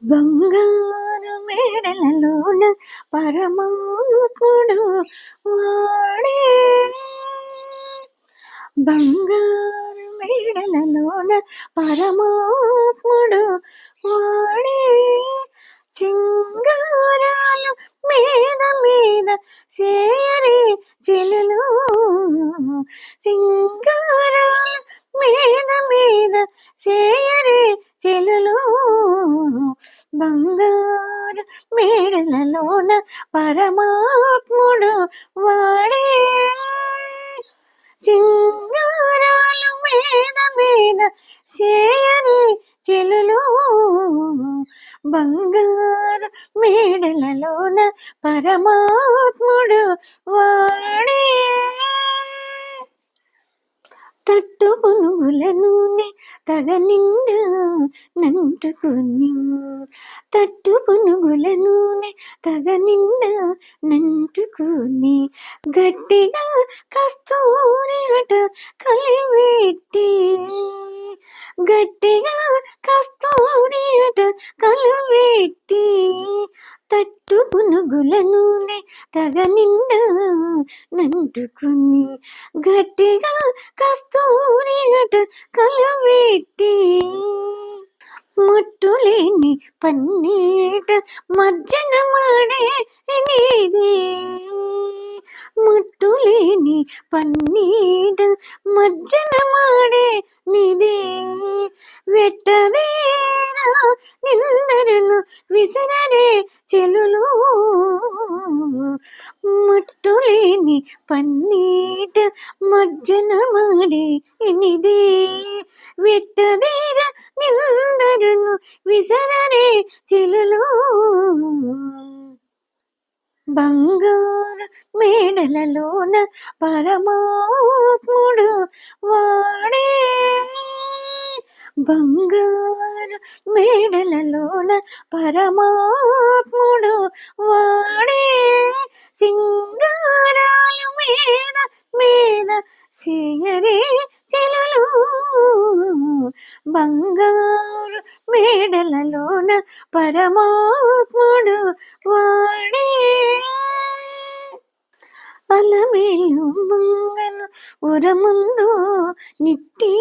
బంగారు మేడలలోన పరమాత్ముడు వాడే. బంగారు మేడలలోన పరమాత్ముడు వాడే. సింగారాలు మీద మీద చేయరే చెలులు, సింగారాలు మీద మీద చేయరే చెలులు. బంగారు మేడలలోన పరమాత్ముడు వాడే. సింగారాలు మీద మీద చేయరే చెలులు. బంగారు మేడలలోన పరమాత్ముడు వాడే. తట్టు పునుగుల నూనె తగ నిండు నంటుకుని, తట్టు పునుగుల నూనె తగ నిండు నంటుకుని, గట్టిగా కస్తూరి అట కలిపెట్టి, గట్టిగా కస్తూరి అట కలిపెట్టి, తట్టు పునుగుల నూనె తగ నిండు నంటుకుని, గట్టిగా కస్తూరి అట కలిపెట్టి, మట్టులేని పన్నీట మజ్జన మాడే నీదే, మట్టులేని పన్నీట మజ్జన మాడే నీదే. వెట్టవేరా నిందరును విసరరే చెలులు, మట్టులేని పన్నీట మజ్జన మాడే నిదే. వెట్టవేరా నిందరును విసరరే చెలులు. బంగారు మేడలలోన పరమాత్ముడు వాడే. బంగారు మేడలలోన పరమాత్ముడు వాడే. సింగారాలు మీద మీద చేయరే చెలులు. బంగారు మేడలలోన పరమాత్ముడు వాడే. అలమేలు మంగను ఉరముందు నిట్టి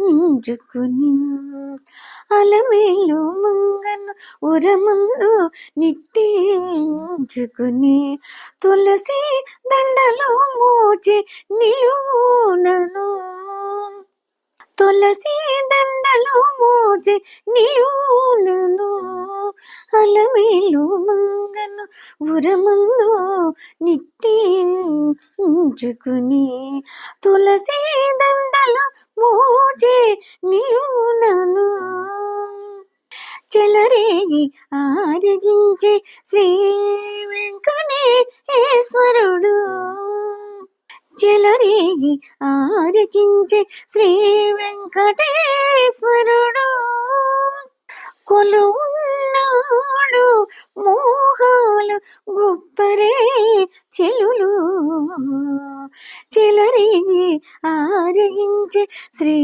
నింజుకుని, అలమేలు మంగను ఉరముందు నిట్టి నింజుకుని, తులసి దండలో మోచి నిలువునను, తులసి దండలో మోచి నిలువునను. అలమేలు మంగను ఉరముందు నిట్టి నింజుకుని, తులసి దండలో మోచి నిలువునను. చెలరేగి ఆరగించే శ్రీ వెంకటేశ్వరుడు, చెలరేగి ఆరగించే శ్రీ వెంకటేశ్వరుడు. కొలువున్నాడు మోహాలు గొప్పరే చెలులు, చెలరేగి ఆరగించే శ్రీ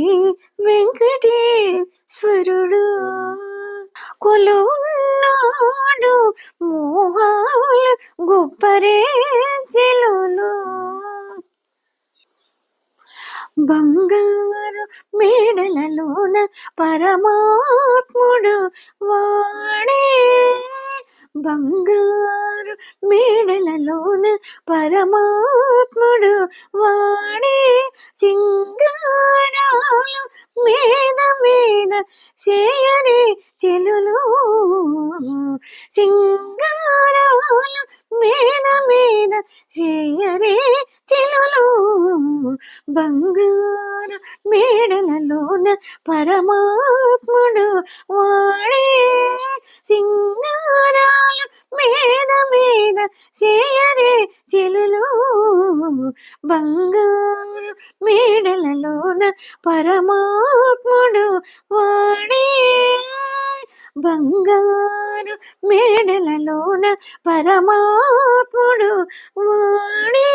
వెంకటేశ్వరుడు. కొలువున్నాడు మోహాలు గొప్పరే చెలులు. బంగారు మేడలలోన పరమాత్ముడు వాడే. బంగారు మేడలలోన పరమాత్ముడు వాడే. సింగారాలు మీద మీద చేయరే చెలులు, సింగారాలు మీద మీద చేయరే చెలులు. బంగారు మేడలలోన పరమాత్ముడు వాడే. సింగారాలు మీద మీద చేయరే చెలులు. బంగారు మేడలలోన పరమాత్ముడు వాడే. బంగారు మేడలలోన పరమాత్ముడు వాడే.